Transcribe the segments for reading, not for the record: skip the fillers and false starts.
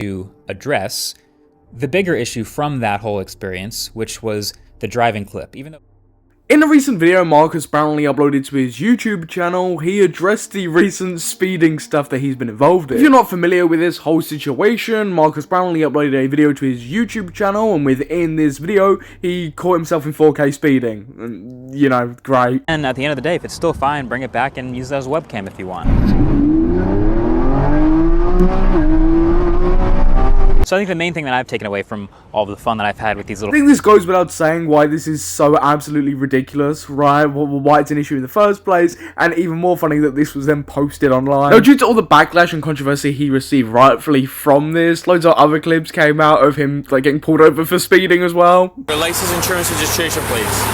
to address the bigger issue from that whole experience, which was the driving clip. Even though in a recent video Marques Brownlee uploaded to his YouTube channel, he addressed the recent speeding stuff that he's been involved in. If you're not familiar with this whole situation, Marques Brownlee uploaded a video to his YouTube channel, and within this video, he caught himself in 4K speeding. And, you know, great. and at the end of the day, if it's still fine, bring it back and use it as a webcam if you want. So I think the main thing that I've taken away from all of the fun that I've had with these little... I think this goes without saying why this is so absolutely ridiculous, right? Why it's an issue in the first place, and even more funny that this was then posted online. Now, due to all the backlash and controversy he received rightfully from this, loads of other clips came out of him like getting pulled over for speeding as well. Your license, insurance, registration, please.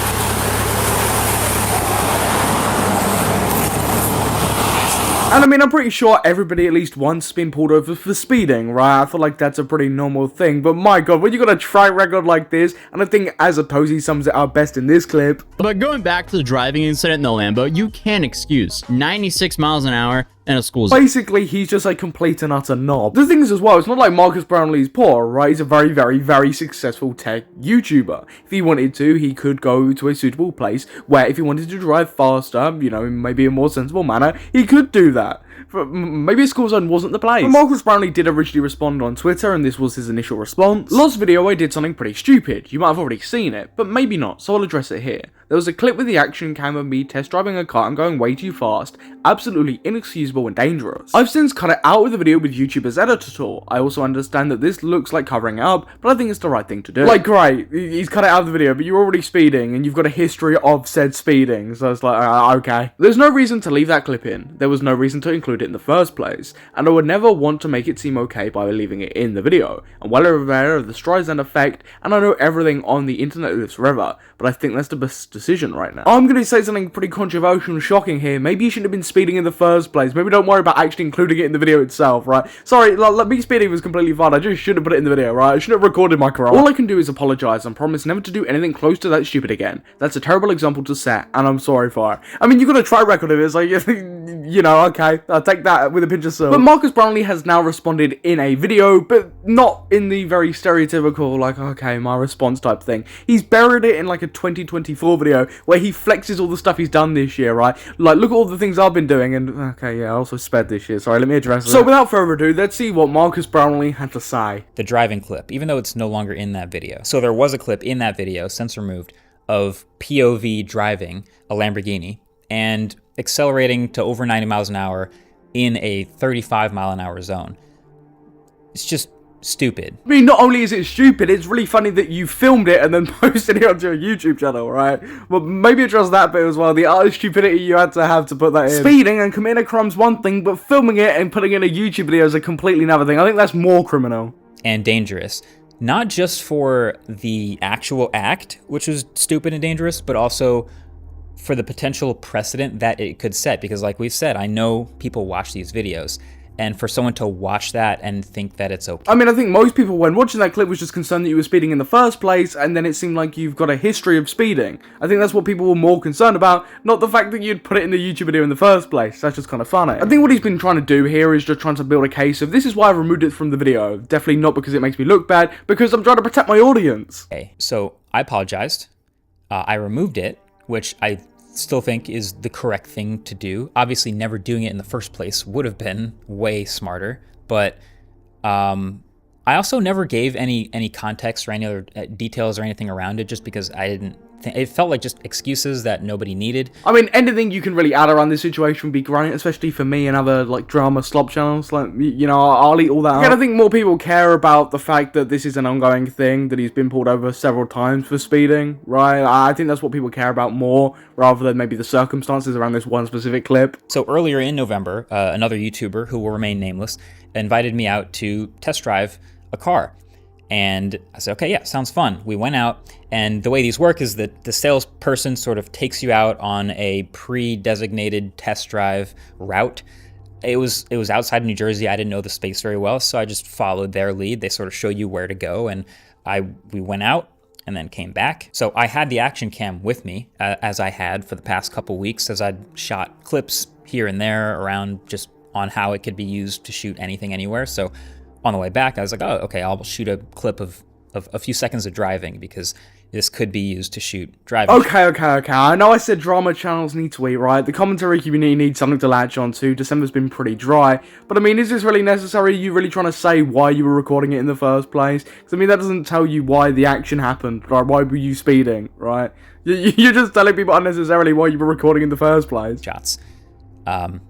And I mean, I'm pretty sure everybody at least once been pulled over for speeding, right? I feel like that's a pretty normal thing, but my god, when you got a track record like this, and I think as a Tozy sums it up best in this clip. But going back to the driving incident in the Lambo, you can't excuse 96 miles an hour in a school zone. Basically, he's just a complete and utter knob. The thing is as well, it's not like Marques Brownlee's poor, right? He's a very, very, very successful tech YouTuber. If he wanted to, he could go to a suitable place where if he wanted to drive faster, you know, maybe a more sensible manner, he could do that. Maybe a school zone wasn't the place. But Marques Brownlee did originally respond on Twitter, and this was his initial response. Last video I did something pretty stupid. You might have already seen it, but maybe not, so I'll address it here. There was a clip with the action cam of me test driving a car and going way too fast, absolutely inexcusable and dangerous. I've since cut it out of the video with YouTuber's editor tool. I also understand that this looks like covering it up, but I think it's the right thing to do. Like, great, he's cut it out of the video, but you're already speeding, and you've got a history of said speeding, so it's like, okay. There's no reason to leave that clip in. There was no reason to include it in the first place, and I would never want to make it seem okay by leaving it in the video. I'm well aware of the Streisand effect, and I know everything on the internet lives forever, but I think that's the best decision right now. I'm going to say something pretty controversial and shocking here. Maybe you shouldn't have been speeding in the first place. Maybe don't worry about actually including it in the video itself, right? Sorry, me speeding was completely fine. I just shouldn't have put it in the video, right? I shouldn't have recorded my car. All I can do is apologize and promise never to do anything close to that stupid again. That's a terrible example to set, and I'm sorry for it. I mean, you got a track record of it, so you know, okay, I'll take that with a pinch of salt. But Marques Brownlee has now responded in a video, but not in the very stereotypical, like, okay, my response type thing. He's buried it in like a 2024 video where he flexes all the stuff he's done this year, right? Like, look at all the things I've been doing, and okay, yeah, I also sped this year. Sorry, let me address it. So without further ado, let's see what Marques Brownlee had to say. The driving clip, even though it's no longer in that video. So there was a clip in that video, since removed, of POV driving a Lamborghini and accelerating to over 90 miles an hour in a 35 mile an hour zone. It's just stupid. I mean, not only is it stupid, it's really funny that you filmed it and then posted it onto your YouTube channel, right? Well, maybe address that bit as well. The utter stupidity you had to have to put that in. Speeding and committing a crime's one thing, but filming it and putting it in a YouTube video is a completely another thing. I think that's more criminal. And dangerous. Not just for the actual act, which was stupid and dangerous, but also for the potential precedent that it could set. Because like we've said, I know people watch these videos, and for someone to watch that and think that it's okay. I mean, I think most people when watching that clip was just concerned that you were speeding in the first place, and then it seemed like you've got a history of speeding. I think that's what people were more concerned about, not the fact that you'd put it in the YouTube video in the first place. That's just kind of funny. I think what he's been trying to do here is just trying to build a case of, this is why I removed it from the video. Definitely not because it makes me look bad, because I'm trying to protect my audience. Okay, so I apologized. I removed it, which I still think is the correct thing to do. Obviously, never doing it in the first place would have been way smarter, but I also never gave any context or any other details or anything around it, just because I didn't think it felt like just excuses that nobody needed. I mean, anything you can really add around this situation would be great, especially for me and other like drama slop channels. Like, you know, I'll eat all that up. I think more people care about the fact that this is an ongoing thing, that he's been pulled over several times for speeding, right? I think that's what people care about more, rather than maybe the circumstances around this one specific clip. So earlier in November, another YouTuber, who will remain nameless, invited me out to test drive a car. And I said, okay, yeah, sounds fun. We went out, and the way these work is that the salesperson sort of takes you out on a pre-designated test drive route. It was outside of New Jersey. I didn't know the space very well, so I just followed their lead. They sort of show you where to go, and we went out and then came back. So I had the action cam with me, as I had for the past couple weeks, as I'd shot clips here and there around just on how it could be used to shoot anything anywhere. So on the way back, I was like, oh, okay, I'll shoot a clip of a few seconds of driving because this could be used to shoot driving. Okay. I know I said drama channels need to eat, right? The commentary community needs something to latch on to. December's been pretty dry. But I mean, is this really necessary? Are you really trying to say why you were recording it in the first place? Because I mean, that doesn't tell you why the action happened, right? Why were you speeding, right? You're just telling people unnecessarily why you were recording in the first place. Shots. None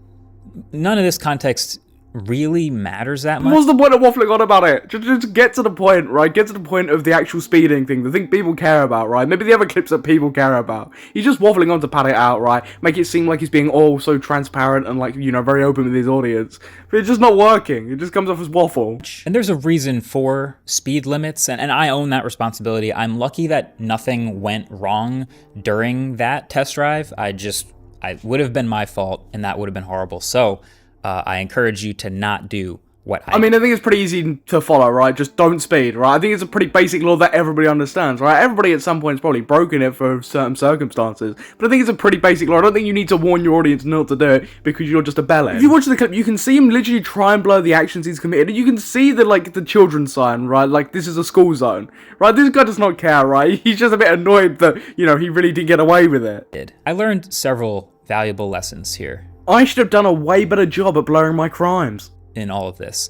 of this context really matters that much. What's the point of waffling on about it? Just get to the point, right? Get to the point of the actual speeding thing, the thing people care about, right? Maybe the other clips that people care about. He's just waffling on to pad it out, right? Make it seem like he's being all so transparent and, like, you know, very open with his audience. But it's just not working. It just comes off as waffle. And there's a reason for speed limits, and I own that responsibility. I'm lucky that nothing went wrong during that test drive. I would have been my fault, and that would have been horrible. So I encourage you to not do what I mean, I think it's pretty easy to follow, right? Just don't speed, right? I think it's a pretty basic law that everybody understands, right? Everybody at some point has probably broken it for certain circumstances, but I think it's a pretty basic law. I don't think you need to warn your audience not to do it because you're just a bellend. If you watch the clip, you can see him literally try and blur the actions he's committed, and you can see the, like, the children's sign, right? Like, this is a school zone, right? This guy does not care, right? He's just a bit annoyed that, you know, he really did get away with it. did. I learned several valuable lessons here I should have done a way better job at blurring my crimes. in all of this.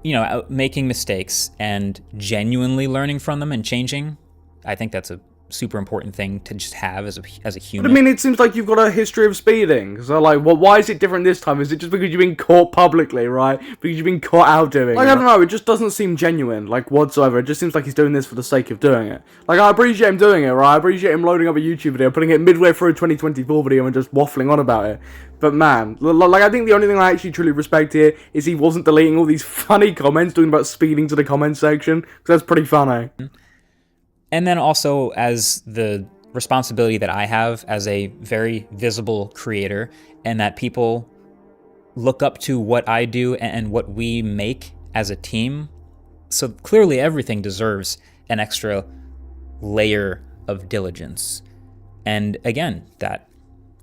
You know, making mistakes and genuinely learning from them and changing. I think that's a super important thing to just have as a human. But I mean, it seems like you've got a history of speeding. So, like, well, why is it different this time? Is it just because you've been caught publicly, right? Because you've been caught out doing it? Like, I don't know, it just doesn't seem genuine, like, whatsoever. It just seems like he's doing this for the sake of doing it. Like, I appreciate him doing it, right? I appreciate him loading up a YouTube video, putting it midway through a 2024 video and just waffling on about it. But man, like, I think the only thing I actually truly respect here is he wasn't deleting all these funny comments, talking about speeding to the comment section, because that's pretty funny. And then also as the responsibility that I have as a very visible creator, and that people look up to what I do and what we make as a team. So clearly everything deserves an extra layer of diligence. And again, that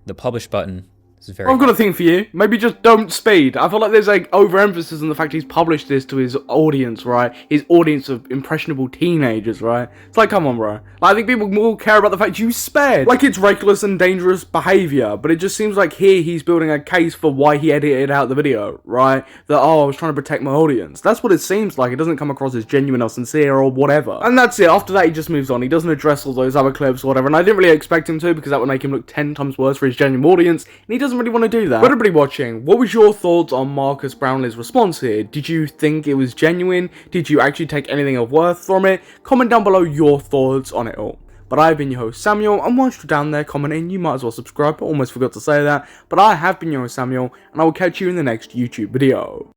the publish button is very... I've got a thing for you. Maybe just don't speed. I feel like there's, like, overemphasis on the fact he's published this to his audience, right? His audience of impressionable teenagers, right? It's like, come on, bro. Like, I think people more care about the fact you sped. Like, it's reckless and dangerous behavior, but it just seems like here he's building a case for why he edited out the video, right? That, oh, I was trying to protect my audience. That's what it seems like. It doesn't come across as genuine or sincere or whatever. And that's it. After that, he just moves on. He doesn't address all those other clips or whatever, and I didn't really expect him to because that would make him look 10 times worse for his genuine audience, and he doesn't really want to do that. For everybody watching, what was your thoughts on Marques Brownlee's response here? Did you think it was genuine? Did you actually take anything of worth from it? Comment down below your thoughts on it all. But I've been your host Samuel, and whilst you're down there commenting, you might as well subscribe. I almost forgot to say that. But I have been your host Samuel, and I will catch you in the next YouTube video.